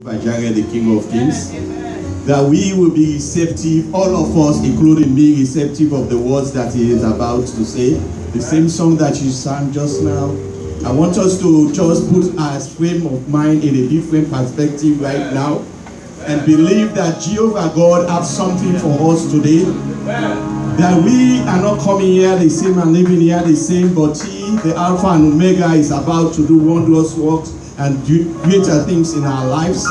By Jared, the King of Kings, that we will be receptive, all of us, including me, receptive of the words that he is about to say. The same song that you sang just now. I want us to just put our frame of mind in a different perspective right now and believe that Jehovah God has something for us today. That we are not coming here the same and living here the same, but he, the Alpha and Omega, is about to do wondrous works and do greater things in our lives,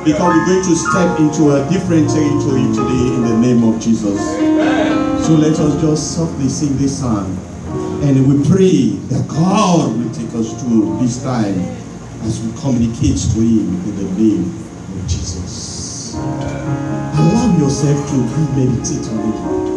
because we're going to step into a different territory today in the name of Jesus. So let us just softly sing this song, and we pray that God will take us through this time as we communicate to him in the name of Jesus. Allow yourself to meditate on it.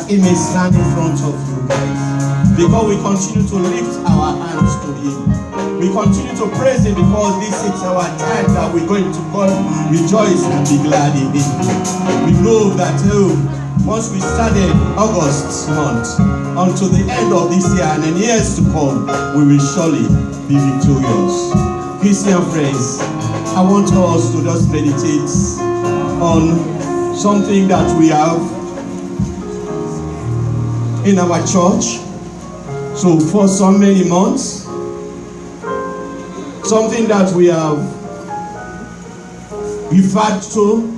He may stand in front of you guys, because we continue to lift our hands to him. We continue to praise him, because this is our time that we're going to God, rejoice and be glad in him. We know that once we started August month until the end of this year and in years to come, we will surely be victorious. Christian friends, I want us to just meditate on something that we have in our church. So for so many months, something that we have referred to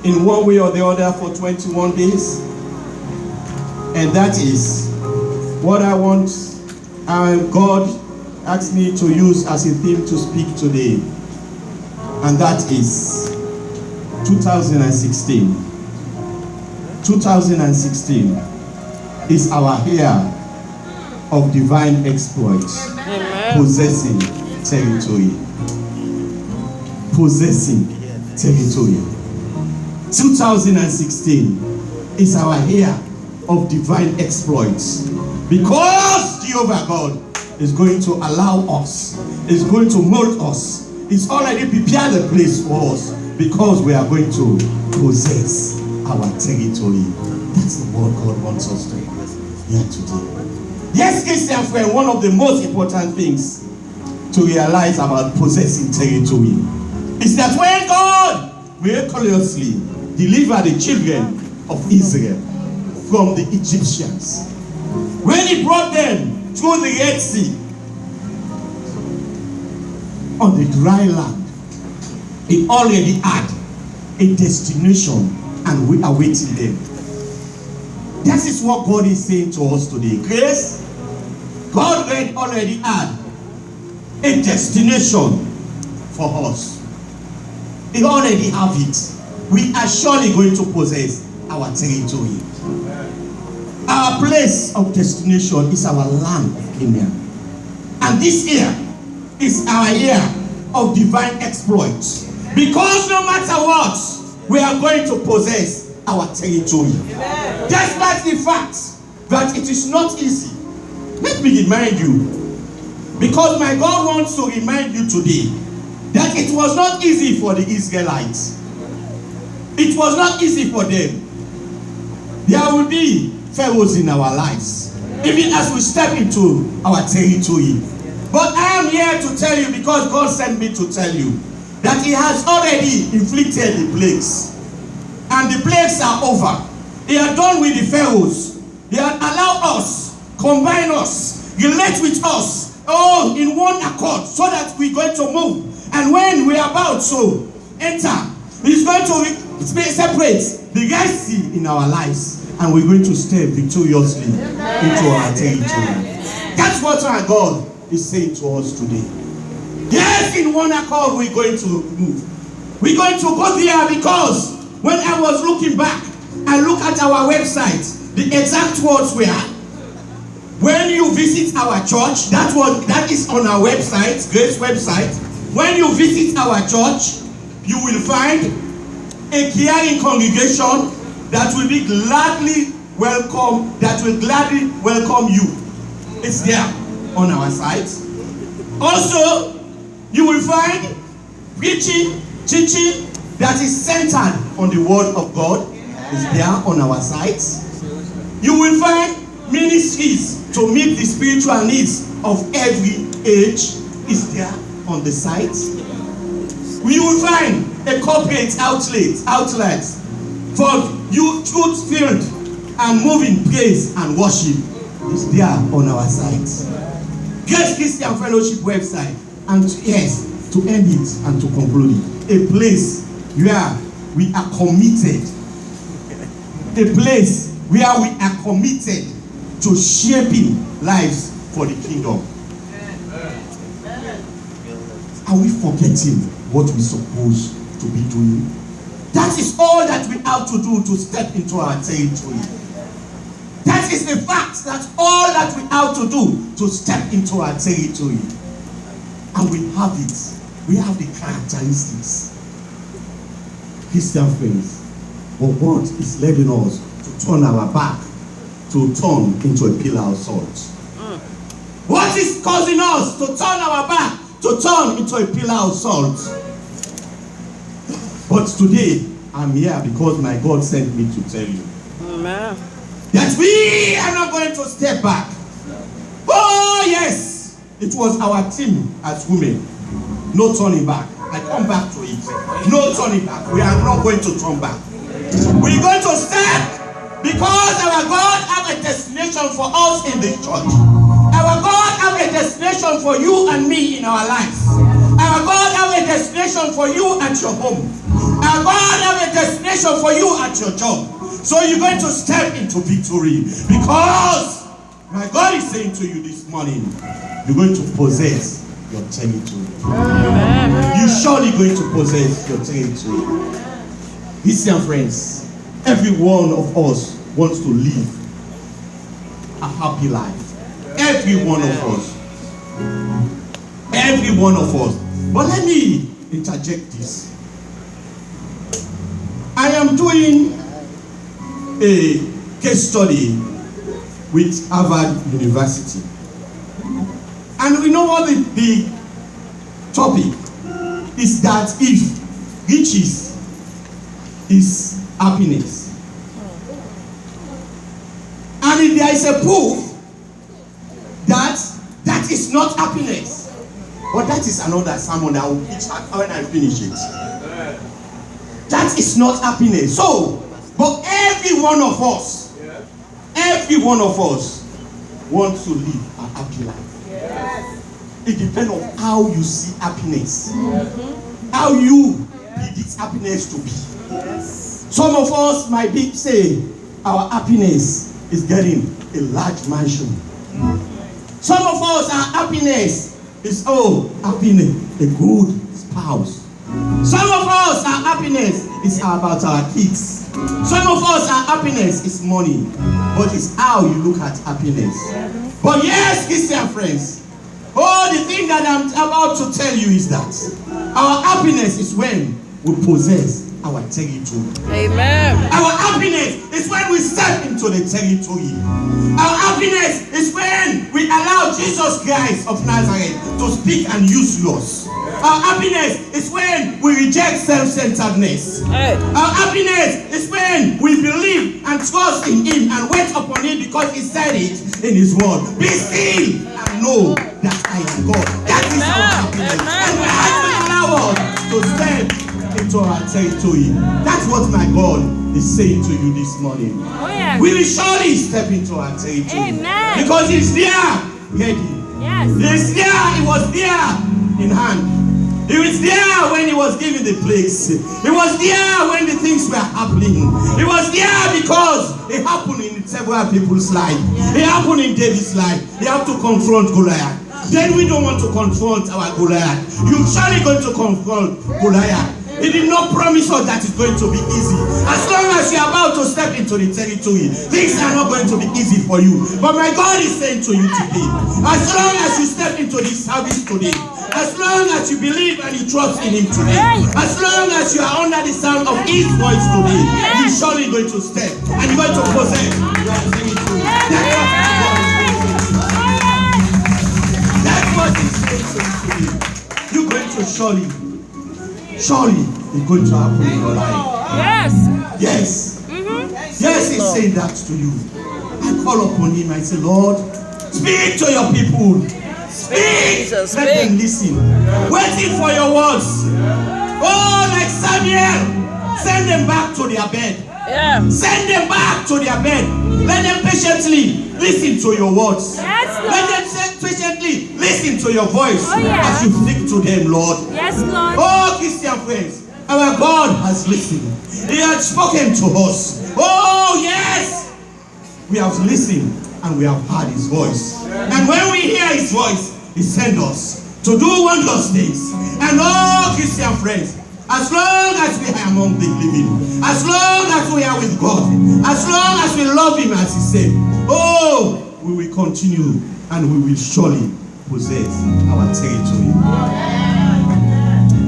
in one way or the other for 21 days. And that is what I want, God asked me to use as a theme to speak today. And that is 2016. 2016 is our year of divine exploits. Amen. Possessing territory. Possessing territory. 2016 is our year of divine exploits. Because Jehovah God is going to allow us, is going to mold us, is already prepared a place for us, because we are going to possess our territory. That's the word God wants us to hear today. Yes, Christian friend, one of the most important things to realize about possessing territory is that when God miraculously delivered the children of Israel from the Egyptians, when he brought them through the Red Sea on the dry land, he already had a destination and we are waiting them. That is what God is saying to us today. Grace, God already had a destination for us. He already have it. We are surely going to possess our territory. Our place of destination is our land of Canaan. And this year is our year of divine exploits. Because no matter what, we are going to possess our territory. Despite the fact that it is not easy. Let me remind you, because my God wants to remind you today that it was not easy for the Israelites. It was not easy for them. There will be pharaohs in our lives, even as we step into our territory. But I am here to tell you, because God sent me to tell you, that he has already inflicted the plagues. And the plagues are over. He are done with the pharaohs. He had allowed us, combine us, relate with us, all in one accord, so that we're going to move. And when we are about to enter, he's going to separate the Red Sea in our lives. And we're going to step victoriously into our territory. That's what our God is saying to us today. Yes, in one accord we're going to move. We're going to go there, because when I was looking back, I look at our website, the exact words were, when you visit our church, that is on our website, Grace website. When you visit our church, you will find a caring congregation that will be gladly welcome, that will gladly welcome you. It's there on our site. Also, you will find preaching, teaching that is centered on the word of God. It's there on our site. You will find ministries to meet the spiritual needs of every age. It's there on the site. You will find a corporate outlet for you, truth-filled and moving praise and worship. It's there on our site. Grace Christian Fellowship website. And yes, to end it and to conclude it, a place where we are committed. A place where we are committed to shaping lives for the kingdom. Are we forgetting what we're supposed to be doing? That is all that we have to do to step into our territory. That is the fact. That's all that we have to do to step into our territory. And we have it. We have the characteristics. Christian friends. But God is letting us to turn our back, to turn into a pillar of salt. What is causing us to turn our back, to turn into a pillar of salt? But today, I'm here because my God sent me to tell you. Amen. That we are not going to step back. Oh yes, it was our team as women. No turning back. I come back to it. No turning back. We are not going to turn back. We're going to step because our God has a a destination for us in this church. Our God has a destination for you and me in our lives. Our God has a destination for you at your home. Our God has a destination for you at your job. So you're going to step into victory because my God is saying to you this morning, you're going to possess your territory. You're surely going to possess your territory. Listen, friends, every one of us wants to live a happy life. Every one of us. Every one of us. But let me interject this. I am doing a case study with Harvard University. And we know what the topic is, that if riches is happiness. And if there is a proof that is not happiness. But that is another sermon I will preach when I finish it. That is not happiness. So, but every one of us wants to live a happy life. Yes. It depends on how you see happiness. How you predict happiness to be. Yes. Some of us might say our happiness is getting a large mansion. Some of us, our happiness is having a good spouse. Some of us, our happiness is about our kids. Some of us, our happiness is money. But it's how you look at happiness. But yes, Christian friends, the thing that I'm about to tell you is that our happiness is when we possess our territory. Amen. Our happiness is when we step into the territory. Our happiness is when we allow Jesus Christ of Nazareth to speak and use yours. Our happiness is when we reject self-centeredness. Hey. Our happiness is when we believe and trust in Him and wait upon Him because He said it in His word. Be still and know that I am God. That is our happiness. And we have to allow us to step into our territory. That's what my God is saying to you this morning. Oh, yes. We will surely step into our territory. Amen. Because He's there ready. Yes. He's there. He was there in hand. He was there when He was giving the plagues. He was there when the things were happening. He was there because it happened in several people's life. It happened in David's life. He had to confront Goliath. Then we don't want to confront our Goliath. You're surely going to confront Goliath. He did not promise us that it's going to be easy. As long as you're about to step into the territory, things are not going to be easy for you. But my God is saying to you today, as long as you step into this service today, as long as you believe and you trust in Him today, as long as you are under the sound of His voice today, you're surely going to step and you're going to possess your territory. That's what He's saying to you today. You're going to surely it's going to happen in your life. Yes. Yes. Mm-hmm. Yes, He's saying that to you. I call upon Him. I say, Lord, speak to your people. Speak. Jesus, let them listen. Waiting for your words. Oh, like Samuel. Send them back to their bed. Yeah. Send them back to their bed. Let them patiently listen to your words. Yes, Lord. Let them patiently listen to your voice as you speak to them, Lord. Yes, Lord. Oh, Christian friends, our God has listened. He has spoken to us. Oh, yes. We have listened and we have heard His voice. And when we hear His voice, He sends us to do wondrous things. And oh, Christian friends, as long as we are among the living, as long as we are with God, as long as we love Him as He said, oh, we will continue and we will surely possess our territory.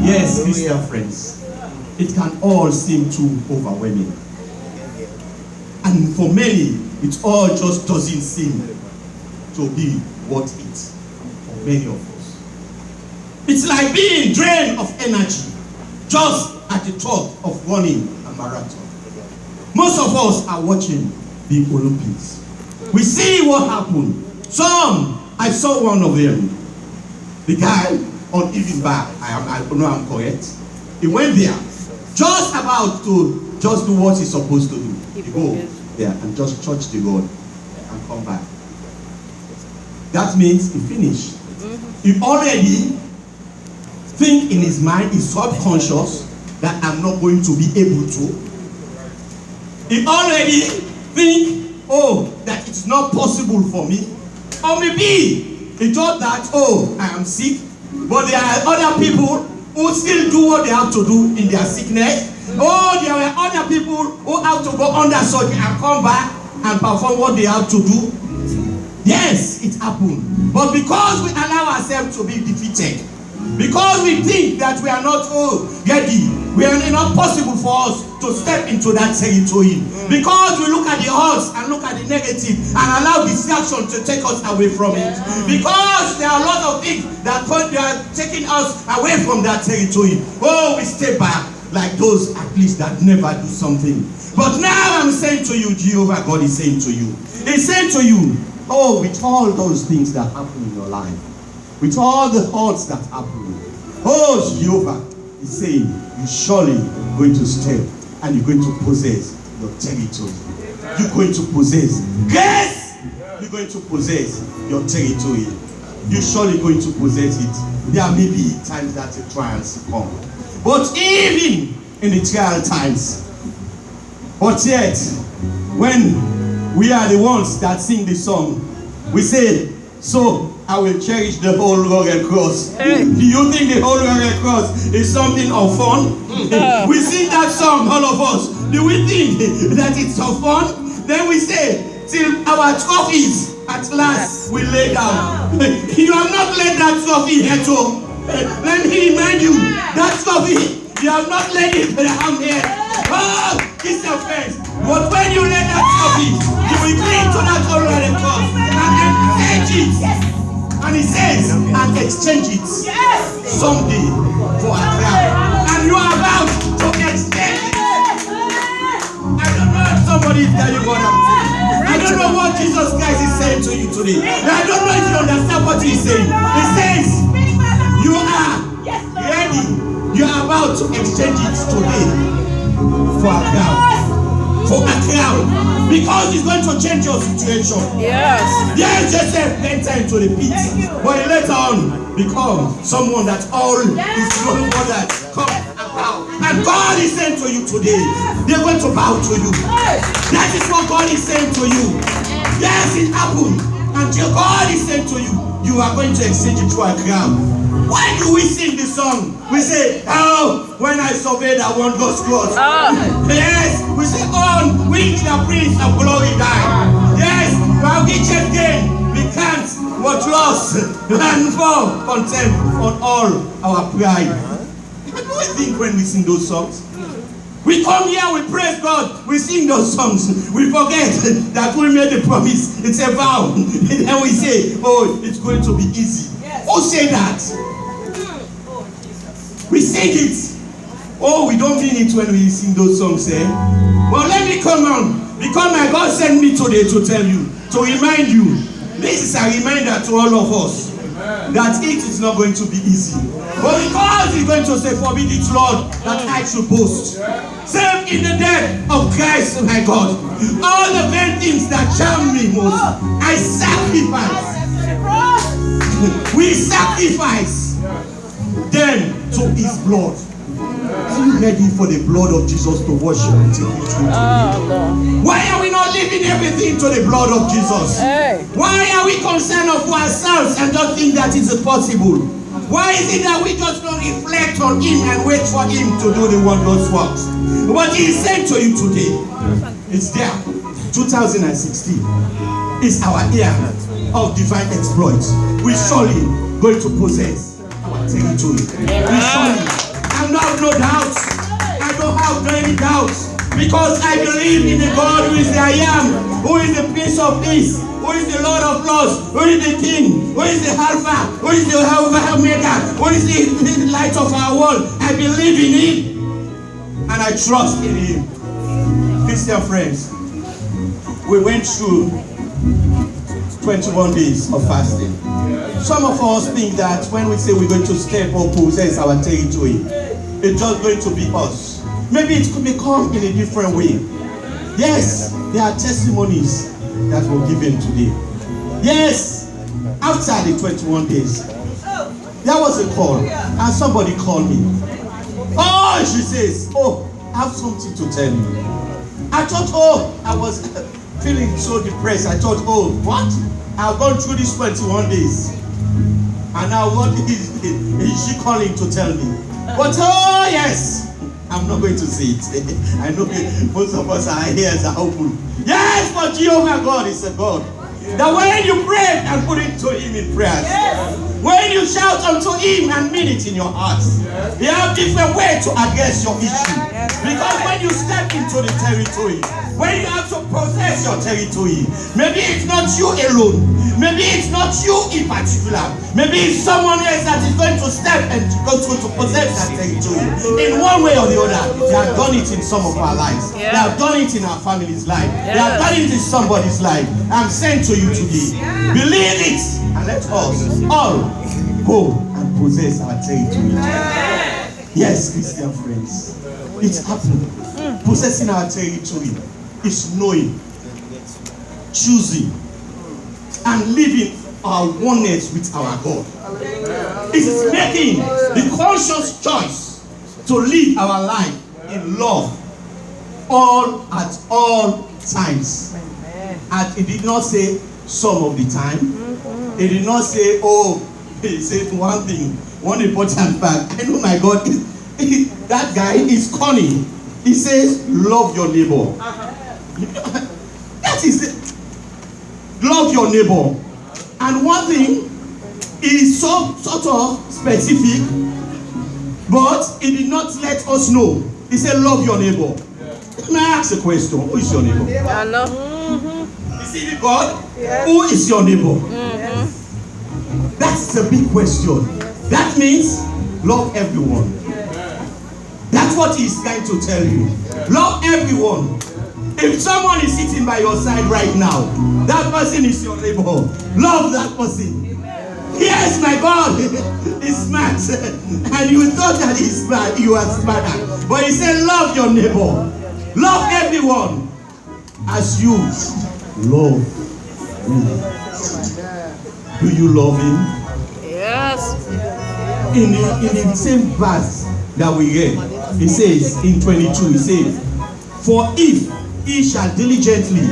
Yes, Christian friends, it can all seem too overwhelming. And for many, it all just doesn't seem to be worth it for many of us. It's like being drained of energy just at the thought of running a marathon. Most of us are watching the Olympics. We see what happened. I saw one of them. The guy on Even Bar, I know I'm correct. He went there, just about to just do what he's supposed to do. He go there and just touch the God and come back. That means he finished. He already think in his mind, his subconscious, that I'm not going to be able to. He already think, oh, that it's not possible for me. Or maybe he thought that, oh, I am sick, but there are other people who still do what they have to do in their sickness. Oh, there were other people who have to go under surgery and come back and perform what they have to do. Yes, it happened. But because we allow ourselves to be defeated, because we think that we are not ready, we are not possible for us to step into that territory. Because we look at the odds and look at the negative and allow distraction to take us away from it. Because there are a lot of things that are taking us away from that territory. Oh, we stay back like those at least that never do something. But now I'm saying to you, Jehovah God is saying to you. He's saying to you, oh, with all those things that happen in your life, with all the odds that happen, oh, Jehovah is saying, you're surely going to step and you're going to possess your territory. You're going to possess. Yes! You're going to possess your territory. You're surely going to possess it. There may be times that the trials come. But even in the trial times, but yet, when we are the ones that sing the song, we say, so I will cherish the whole rugged cross. Hey. Do you think the whole rugged cross is something of fun? We sing that song, all of us. Do we think that it's of fun? Then we say, till our trophies at last we lay down. You have not laid that trophy here too. Let me remind you, that trophy, you have not laid it down here. Oh, it's your face. But when you lay that trophy, you will cling to that whole rugged cross and exchange it. And he says, and exchange it someday for a crown. And you are about to exchange it. I don't know if somebody is telling you what I'm saying. I don't know what Jesus Christ is saying to you today. I don't know if you understand what he's saying. He says, you are ready. You are about to exchange it today for a crown. For a crown. Because he's going to change your situation. Yes. Yes, Joseph entered into the pit. But he later on become someone that all his growing brothers come and bow. And God is saying to you today, they're going to bow to you. That is what God is saying to you. Yes, it happened. Until God is saying to you, you are going to exchange it for a crown. Why do we sing the song? We say, oh, when I surveyed that one God's cross. Yes, we say, on which the Prince of Glory died. Yes, while we just gain, we can't but loss and fall contempt on all our pride. What do we think when we sing those songs? We come here, we praise God, we sing those songs. We forget that we made a promise. It's a vow. And we say, oh, it's going to be easy. Who say that? We sing it. Oh, we don't mean it when we sing those songs, eh? Well, let me come on. Because my God sent me today to tell you, to remind you. This is a reminder to all of us that it is not going to be easy. But because he's going to say, forbid it, Lord, that I should boast. Save in the death of Christ, my God. All the vain things that charm me most, I sacrifice. We sacrifice them to his blood. Are you ready for the blood of Jesus to wash you and take you through today? Why are we not leaving everything to the blood of Jesus? Why are we concerned of ourselves and don't think that it's possible? Why is it that we just don't reflect on him and wait for him to do the wondrous works? What he is saying to you today is there. 2016 is our year of divine exploits. We surely going to possess our territory. We surely. I have no doubts. I don't have any doubts. Because I believe in the God who is the I am, who is the Prince of Peace, who is the Lord of Lords, who is the King, who is the Alpha, who is the Omega, who is the light of our world. I believe in him and I trust in him. Christian friends, we went through 21 days of fasting. Some of us think that when we say we're going to step or possess our territory, it's just going to be us. Maybe it could become in a different way. Yes, there are testimonies that were given today. Yes, after the 21 days, there was a call, and somebody called me. Oh, she says, oh, I have something to tell you. I thought, oh, I was feeling so depressed. I thought, oh, what? I've gone through these 21 days. And now what is she calling to tell me? But oh, yes, I'm not going to say it. I know most of us, our ears are open. Yes, but Jehovah God is a God. That when you pray and put it to him in prayers, when you shout unto him and mean it in your hearts, you have different ways to address your issue. Because when you step into the territory, when you have to possess your territory, maybe it's not you alone, maybe it's not you in particular, maybe it's someone else that is going to step and go to possess that territory. In one way or the other, they have done it in some of our lives. They have done it in our family's life. They have done it in somebody's life. I'm saying to you today, believe it, and let us all go and possess our territory. Yes, Christian friends, it's happened. Possessing our territory is knowing, choosing, and living our oneness with our God. It is making the conscious choice to live our life in love at all times. And it did not say some of the time. It did not say, oh, it said one thing, one important fact. I know my God, that guy is cunning. He says, love your neighbor. That is it. Love your neighbor. And one thing is so sort of specific, but it did not let us know. He said, love your neighbor. May I ask a question? Who is your neighbor? I know. Is it God? Yes. Who is your neighbor? That's a big question. That means love everyone. That's what he's trying to tell you. Love everyone. If someone is sitting by your side right now, that person is your neighbor. Love that person. Yes, my God is smart. And you thought that he's smart, you are smarter. But he said, love your neighbor. Love everyone as you love me. Do you love him? Yes. In the same verse that we read, it says in 22, it says, for if he shall diligently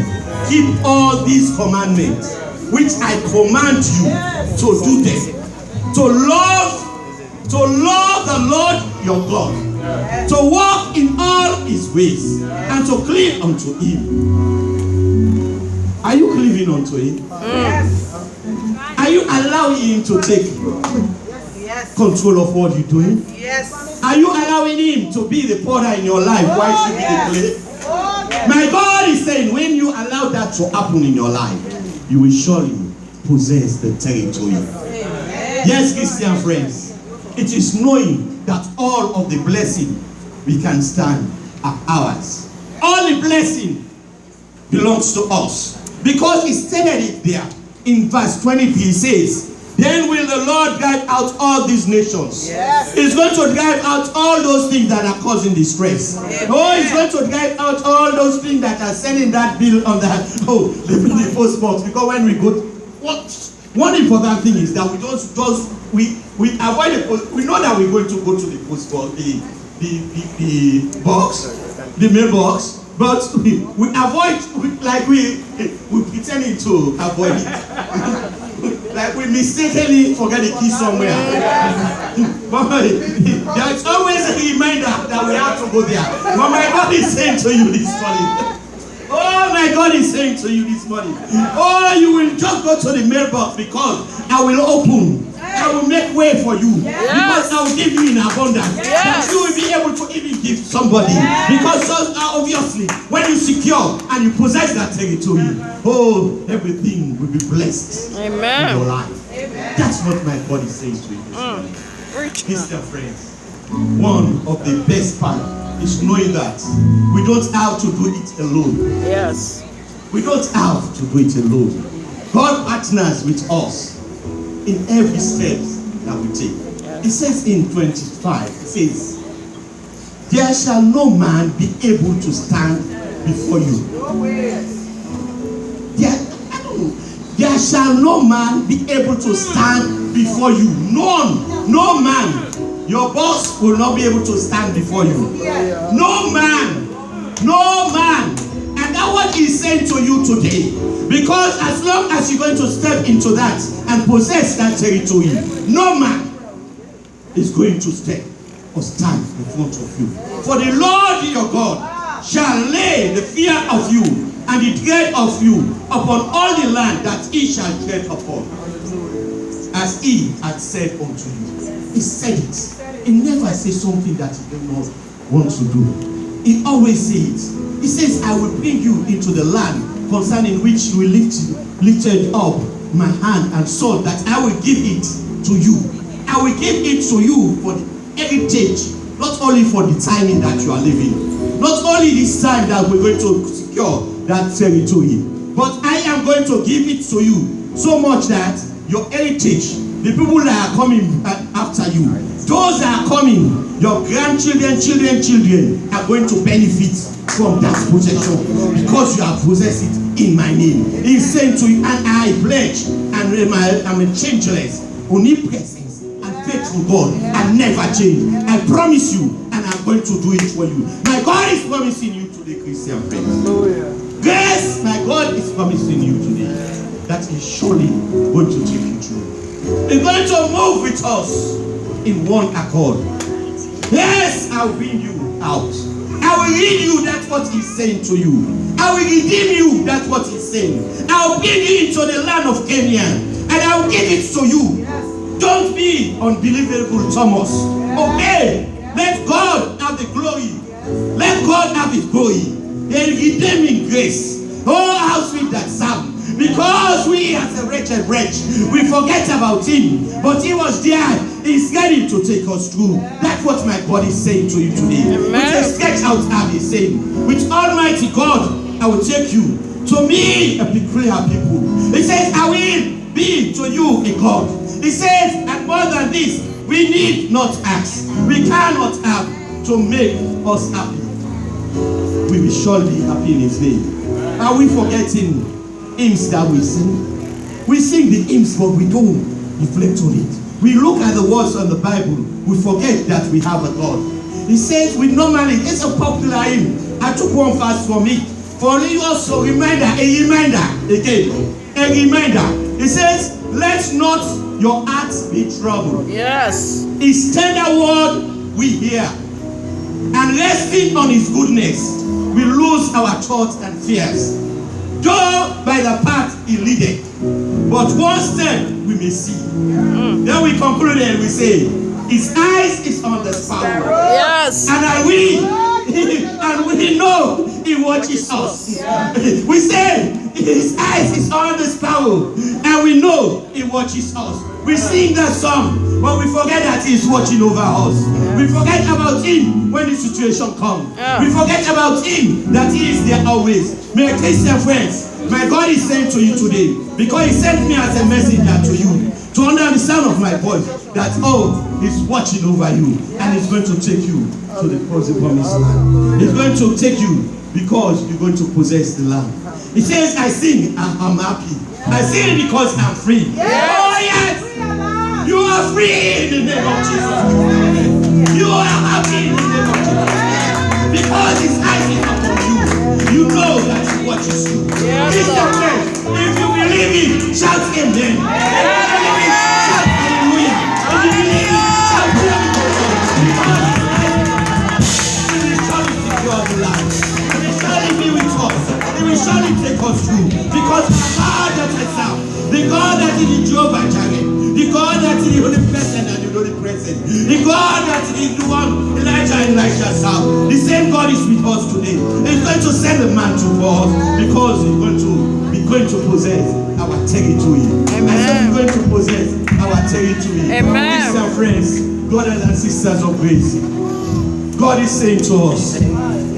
keep all these commandments, which I command you to do them, to love the Lord your God, to walk in all his ways, and to cleave unto him. Are you cleaving unto him? Yes. Are you allowing him to take control of what you're doing? Yes. Are you allowing him to be the potter in your life while you be the clay? My God is saying, when you allow that to happen in your life, you will surely possess the territory. Yes, Christian friends, it is knowing that all of the blessing we can stand are ours. All the blessing belongs to us. Because he stated it there in verse 23, he says, then will the Lord drive out all these nations. Yes. He's going to drive out all those things that are causing distress. Amen. Oh, he's going to drive out all those things that are sending that bill on that. Oh, the post box. Because when we go, one important thing is that we we avoid the post. We know that we're going to go to the post box, the box, the mailbox. But we avoid, we pretending to avoid it. Like we mistakenly forget the key somewhere. But there's always a reminder that we have to go there. But my God is saying to you this morning. Oh, my God is saying to you this morning. Oh, you will just go to the mailbox because I will open. I will make way for you. Yes. Because I will give you in abundance. Yes. That you will be able to even give somebody. Yes. Because obviously, when you secure and you possess that territory, oh, everything will be blessed. Amen. In your life. Amen. That's what my body says to you this morning. Christian friends, one of the best parts is knowing that we don't have to do it alone. Yes. We don't have to do it alone. God partners with us in every step that we take. Yes. It says in 25, it says, there shall no man be able to stand before you. there shall no man be able to stand before you. None. No man. Your boss will not be able to stand before you. No man. No man. And that's what he's saying to you today. Because as long as you're going to step into that and possess that territory, no man is going to step or stand in front of you. For the Lord your God shall lay the fear of you and the dread of you upon all the land that he shall tread upon, as he had said unto you. He said it. He never says something that he does not want to do. He always says it. He says, I will bring you into the land concerning which you lifted up my hand and sword, that I will give it to you. I will give it to you for the heritage, not only for the timing that you are living, not only this time that we're going to secure that territory, but I am going to give it to you so much that your heritage, the people that are coming after you, those that are coming, your grandchildren, children are going to benefit from that possession because you have possessed it in my name. He's saying to you, and I pledge, and I'm a changeless, omnipresent, and faithful God, and never change. I promise you, and I'm going to do it for you. My God is promising you today, Christian friends. Yes, my God is promising you today that He's surely going to take you through. He's going to move with us in one accord. Yes, I'll bring you out. I will lead you, that's what He's saying to you. I will redeem you, that's what He's saying. I'll bring you into the land of Canaan, and I will give it to you. Don't be unbelievable, Thomas. Obey. Let God have the glory. Let God have His glory. A redeeming grace. Oh, how sweet that sound. Because we as a wretched wretch, we forget about Him. But He was there. He's ready to take us through. That's what my God is saying to you today. With a stretch out arm, He's saying, with Almighty God, I will take you to me a peculiar people. He says, I will be to you a God. He says, and more than this, we need not ask. We cannot have to make us happy. We will surely be happy in His name. Are we forgetting hymns that we sing? We sing the hymns, but we don't reflect on it. We look at the words on the Bible, we forget that we have a God. He says, we normally, it's a popular hymn. I took one verse from it. For you also, a reminder again, a reminder. He says, let not your hearts be troubled. Yes. His tender word we hear, and resting on His goodness, we lose our thoughts and fears. Go by the path He leadeth, but one step we may see. Then we conclude and we say, His eyes is on the sparrow. Yes. And we know He watches us. We say, His eyes is on the sparrow, and we know He watches us. We sing that song, but we forget that He is watching over us. We forget about Him when the situation comes. We forget about Him, that He is there always. My Christian friends, my God is saying to you today, because He sent me as a messenger to you, to understand the sound of my voice, that He's watching over you, and He's going to take you to the promised land. He's going to take you because you're going to possess the land. He says, I sing, I'm happy. I sing because I'm free. Yes. Oh yes! You are free in the name of Jesus. You are happy in the name of Jesus. Because His eyes is upon you. You know that He watches you. Yes, Christian friends, if you believe it, shout Amen. If you believe it, shout Hallelujah. If you believe it, shout glory to God. He will surely secure the land. He will surely be with us. He will surely take us through. Because the God that is out, the God that is in Jehovah Jireh, the God that is the Holy Present and the Holy Present, the God that is the one Elijah and Elisha saw, the same God is with us today. He's going to send a man to us because He's going to possess our territory. Amen. And so He's going to possess our territory. Amen. Christian friends, brothers and sisters of grace, God is saying to us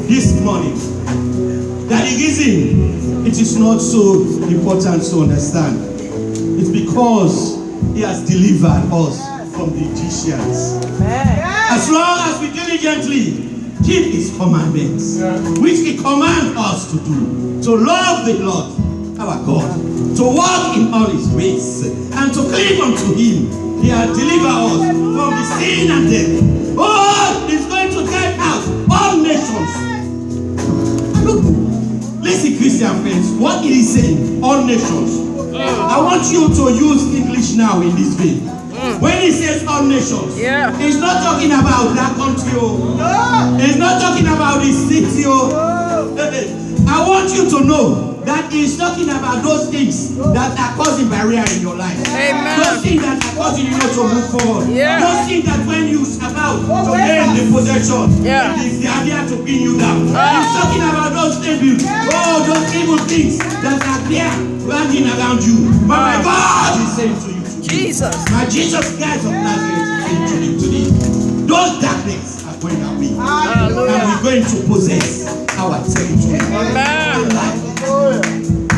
this morning that the reason it is not so important to understand is because He has delivered us from the Egyptians. As long as we diligently keep His commandments, which He commands us to do, to love the Lord our God, to walk in all his ways, and to cleave unto him. He has delivered us from the sin and death. Oh, he's going to drive out all nations. Look, listen, Christian friends, what it is saying, all nations. I want you to use English now in this vein. When he says all nations, he's not talking about that country. He's not talking about this city. I want you to know that he's talking about those things that are causing barrier in your life. Amen. Those things that are causing you not to move forward. Yeah. Those things that when you're about to end the possession, Yeah. it is the idea to pin you down. He's talking about those things, those evil things that are there running around you. But my God is saying to you today, Jesus. my Jesus Christ of Nazareth is saying to you today, those darkness are going away. And we're going to possess our territory. Amen.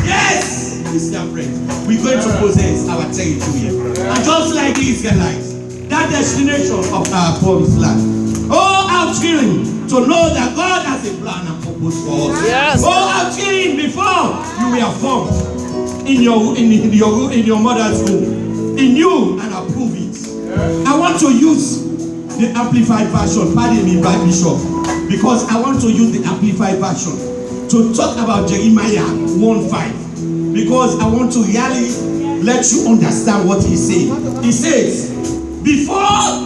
Yes, Christian friends, we're going to possess our territory. And just like the Israelites, that destination of our promised land. Oh, how thrilling to know that God has a plan and purpose for us. Yes. Oh, how thrilling before you were formed in your mother's womb. He knew and approved it. I want to use the amplified version. Pardon me, by Bishop, because I want to use the amplified version to talk about Jeremiah 1:5, because I want to really let you understand what he's saying. He says, before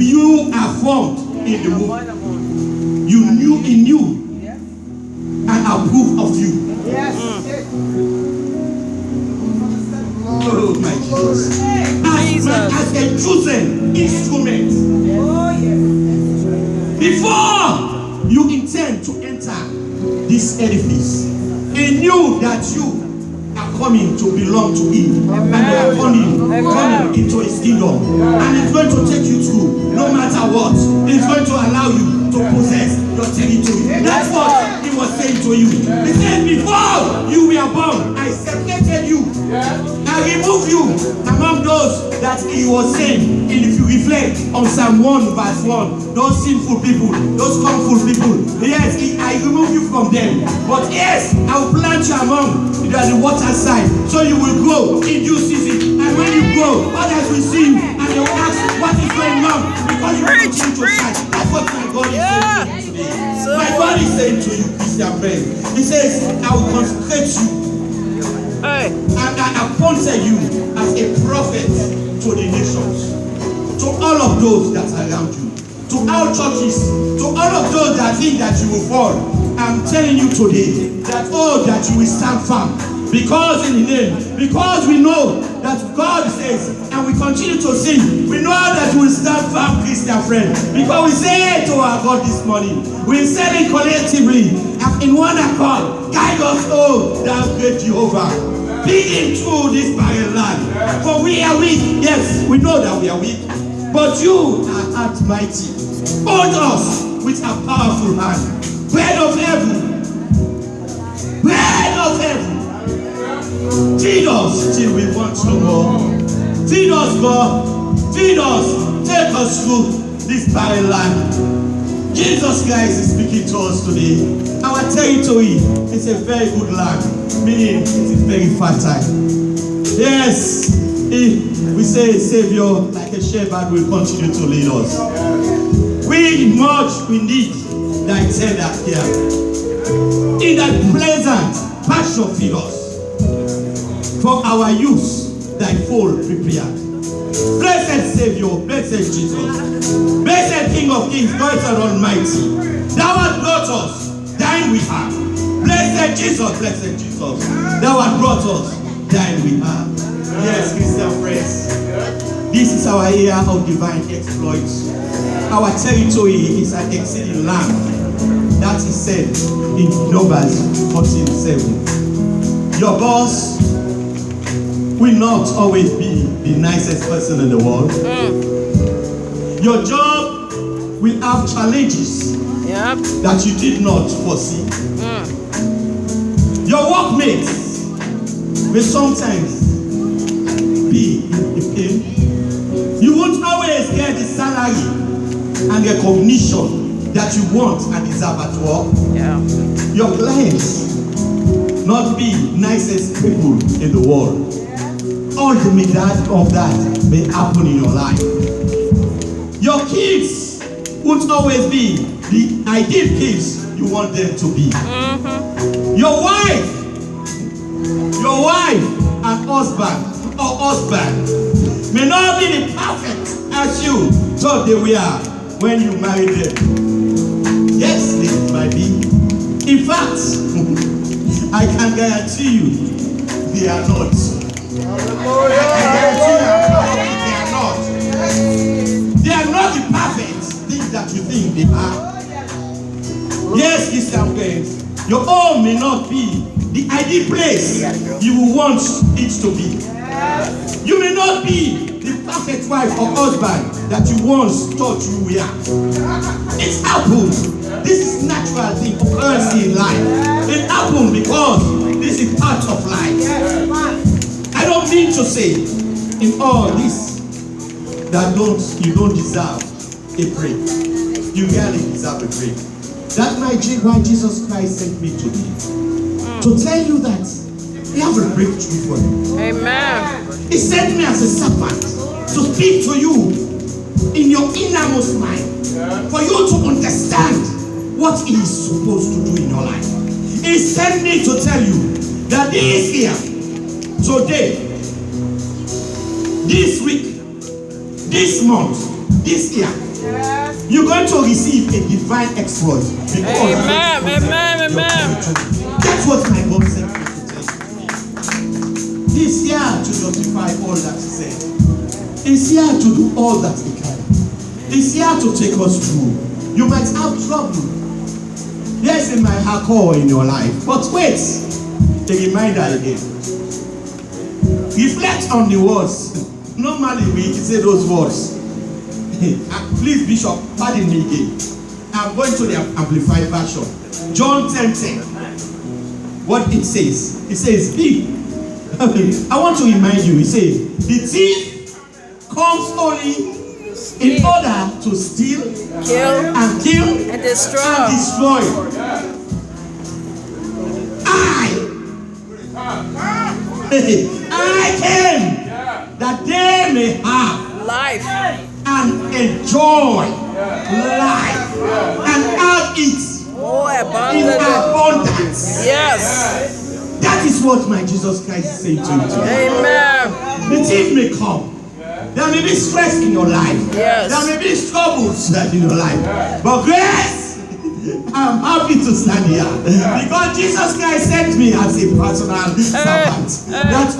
you are formed in the womb, he knew and approved of you. Oh my Jesus. As a chosen instrument. Before you intend to enter this edifice, he knew that you are coming to belong to him. And you are coming into his kingdom. And it's going to take you through, no matter what. It's going to allow you to possess your territory. That's what he was saying to you. He said, before you were born, I separated you. I removed you among those that he was saying. And if you reflect on Psalm 1 verse 1, those sinful people, those scornful people, yes, I remove you from them. But yes, I will plant you among the water side, so you will grow in due season. And when you grow, others will see you and they will ask, what is going on? Because you will continue to shine. That's what my God is saying to you today. My God is saying to you, Christian friend. He says, I will consecrate you. And I appointed you as a prophet to the nations, to all of those that are around you, to all churches, to all of those that think that you will fall. I'm telling you today that that you will stand firm, because in the name, because we know that God says, and we continue to sing, we know that we will stand firm, Christian friend, because we say to our God this morning, we say it collectively in one accord, guide us, thou great Jehovah. Leading through this barren land. For we are weak. Yes, we know that we are weak. But you are mighty. Hold us with a powerful hand. Bread of heaven. Bread of heaven. Feed us till we want no more. Feed us, God. Feed us. Take us through this barren land. Jesus Christ is speaking to us today. Our territory is a very good land, meaning it is very fertile. Yes, we say Savior, like a shepherd, will continue to lead us. We need thy tender care. In thy pleasant pasture feed us. For our use, thy fold prepared. Blessed Savior, blessed Jesus, blessed King of Kings, God and Almighty, thou hast brought us, thine we have. Blessed Jesus, thou hast brought us, thine we have. Yes, Christian friends, this is our era of divine exploits. Our territory is an exceeding land. That is said in Numbers 14:7. Your boss will not always be the nicest person in the world. Your job will have challenges that you did not foresee. Your workmates will sometimes be in pain. You won't always get the salary and recognition that you want and deserve at work. Your clients not be nicest people in the world. All the medad of that may happen in your life. Your kids won't always be the ideal kids you want them to be. Your wife and husband may not be the perfect as you thought they were when you married them. Yes, they might be. In fact, I can guarantee you they are not. I can guarantee you they are not. They are not the perfect things that you think they are. Yes, Christian parents, your home may not be the ideal place you want it to be. You may not be the perfect wife or husband that you once thought you were. It happens. This is natural thing occurs in life. It happens because this is part of life. I don't mean to say in all this that you don't deserve a break. You really deserve a break. That's why Jesus Christ sent me today. To tell you that He has a breakthrough for you. Amen. He sent me as a servant to speak to you in your innermost mind, for you to understand what He is supposed to do in your life. He sent me to tell you that this year, today, this week, this month, this year, you're going to receive a divine exploit. Amen. That's what my God sent me to tell you. He's here to justify all that He said. He's here to do all that He can. He's here to take us through. You might have trouble. Yes, it might occur in your life. But wait, a reminder again. Reflect on the words. Normally we say those words. Please, Bishop, pardon me again. I'm going to the Amplified Version. John 10:10. What it says. It says, I want to remind you, it says, the thief comes only in order to steal, Kill and destroy. I came that they may have life and enjoy life and have it more in abundantly. abundance. Yes. That is what my Jesus Christ is saying to you today. Amen. The thief may come. There may be stress in your life. Yes. There may be troubles in your life. But grace, I'm happy to stand here. Because Jesus Christ sent me as a personal servant. That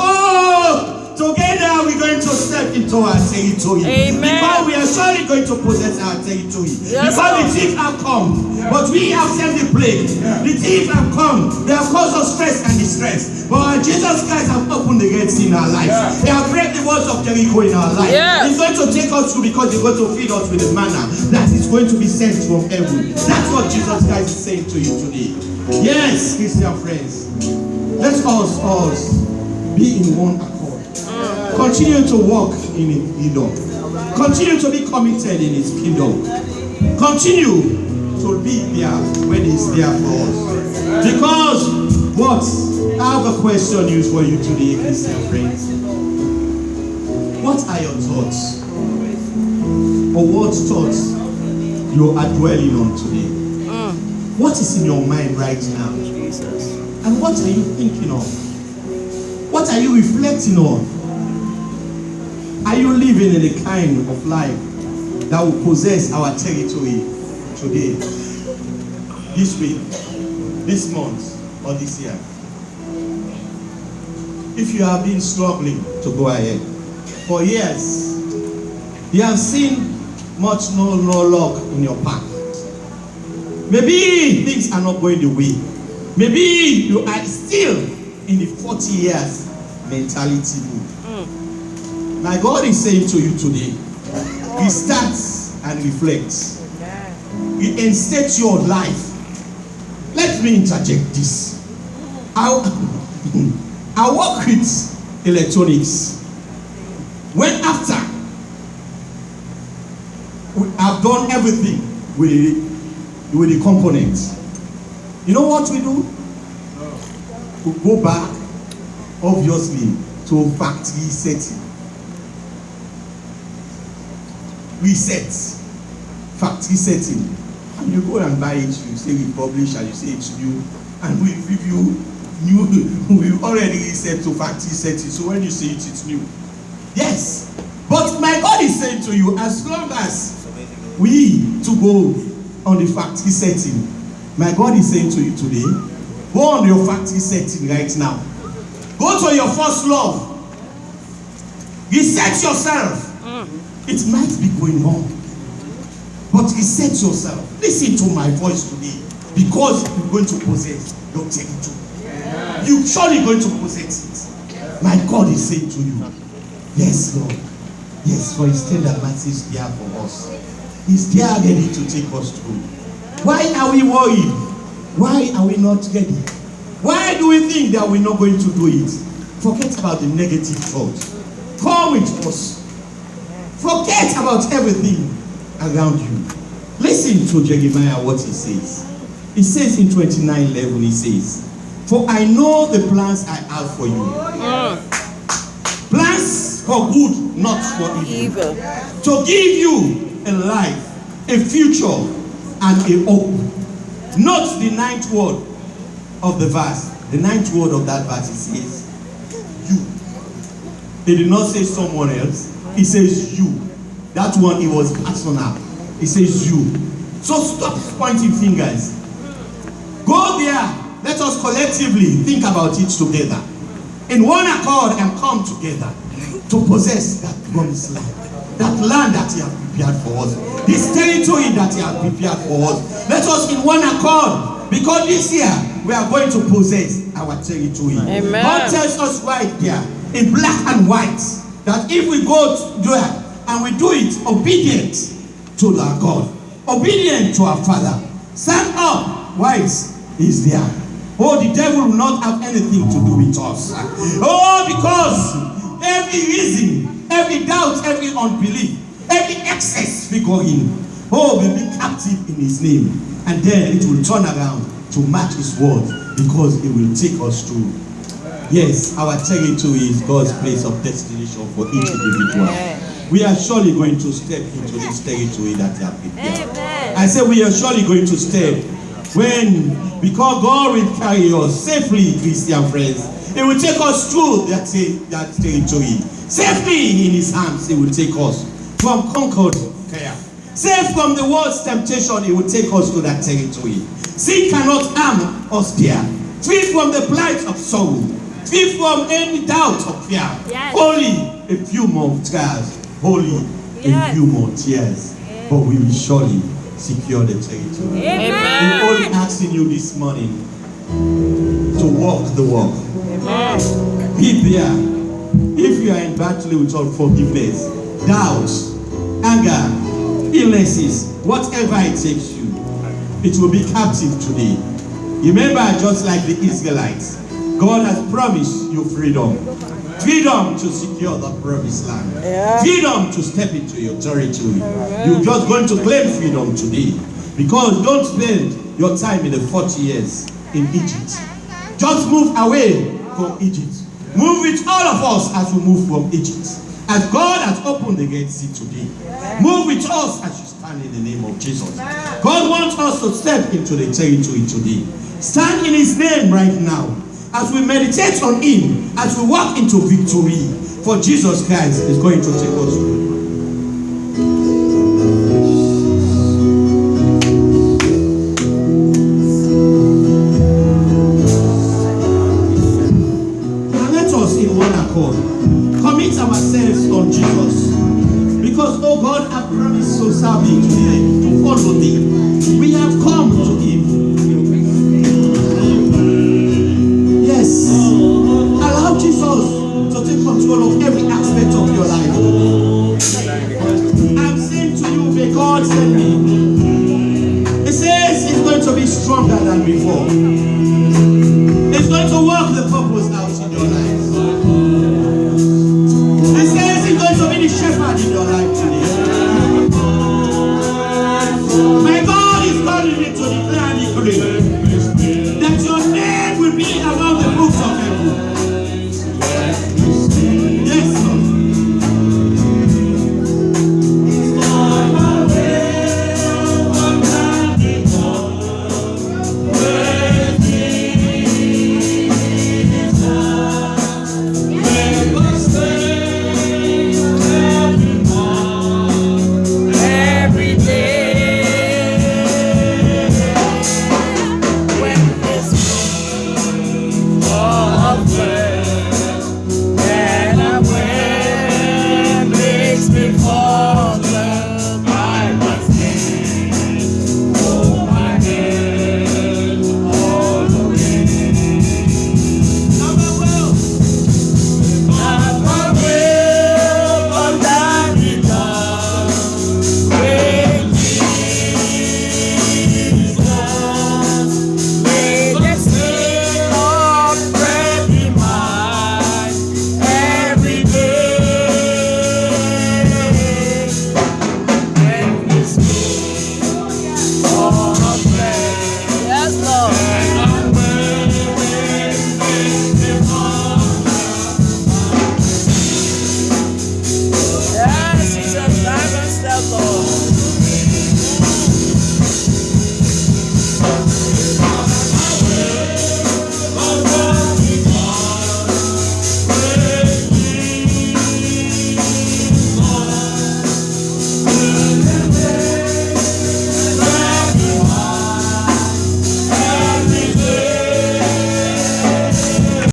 together we're going to step into our territory. Amen. Because we are surely going to possess our territory. Yes, because Lord. the thief have come, but we have sent the plague. The thief have come, they have caused us stress and distress. But Jesus Christ have opened the gates in our lives. They have break the walls of Jericho in our life. Yes. He's going to take us through because He's going to feed us with the manna that is going to be sent from heaven. That's what Jesus Christ is saying to you today. Yes, Christian friends, let us all be in one accord. Continue to walk in His kingdom. Continue to be committed in His kingdom. Continue to be there when He's there for us. Because what? I have a question used for you today, Christian friends. What are your thoughts? Or what thoughts you are dwelling on today? What is in your mind right now? And what are you thinking of? What are you reflecting on? Are you living in a kind of life that will possess our territory today, this week, this month, or this year? If you have been struggling to go ahead for years, you have seen much no luck in your path. Maybe things are not going the way. Maybe you are still in the 40 years mentality mood. My God is saying to you today, restart and reflect. Reinstate your life. Let me interject this. I work with electronics. When after we have done everything with the components, you know what we do? to go back, obviously, to factory setting. Reset, factory setting. And you go and buy it, you say we publish, and you say it's new, and we give you new, we already reset to factory setting. So when you say it, it's new. Yes, but my God is saying to you, as long as we to go on the factory setting, my God is saying to you today, go on your factory setting right now. Go to your first love. Reset yourself. It might be going on, but reset yourself. Listen to my voice today, because you're going to possess your territory. You're surely going to possess it. My God is saying to you, yes, Lord. Yes, for His tender mercy is there for us. He's there ready to take us through. Why are we worried? Why are we not ready? Why do we think that we're not going to do it? Forget about the negative thoughts. Come with us. Forget about everything around you. Listen to Jeremiah, what he says. He says in 29:11, he says, for I know the plans I have for you. Plans for good, not for evil. To give you a life, a future, and a hope. Note the 9th word of the verse. The 9th word of that verse, it says, you. He did not say someone else. He says you. That one, it was personal. He says you. So stop pointing fingers. Go there. Let us collectively think about it together. In one accord and come together to possess that promised land. That land that He has prepared for us. This territory that He has prepared for us. Let us in one accord, because this year we are going to possess our territory. Amen. God tells us right there in black and white that if we go there and we do it obedient to our God, obedient to our Father, stand up, wise is there. Oh, the devil will not have anything to do with us. Oh, because every reason, every doubt, every unbelief, every excess figuring, oh, will be captive in His name. And then it will turn around to match His word, because it will take us through. Yes, our territory is God's place of destination for each individual. We are surely going to step into this territory that He has prepared. I say we are surely going to step because God will carry us safely, Christian friends. He will take us through that territory. Safely in His hands, He will take us from conquered care. Safe from the world's temptation, He will take us to that territory. Sin cannot harm us there. Free from the blight of sorrow. Free from any doubt or fear. Yes. Only a few more trials. Only a few more tears. But we will surely secure the territory. Amen. I'm only asking you this morning to walk the walk. Amen. Be there. If you are in battle with unforgiveness, doubts, anger, illnesses, whatever it takes you, it will be captive today. Remember, just like the Israelites, God has promised you freedom. Freedom to secure the promised land. Yeah. Freedom to step into your territory. You're just going to claim freedom today. Because don't spend your time in the 40 years in Egypt. Just move away from Egypt. Move with all of us as we move from Egypt. As God has opened the Red Sea today. Move with us as you stand in the name of Jesus. God wants us to step into the territory today. Stand in His name right now. As we meditate on Him, as we walk into victory, for Jesus Christ is going to take us through. And let us in one accord commit ourselves on Jesus. Because, oh God, I promise so sadly today to follow Thee. We have come to Him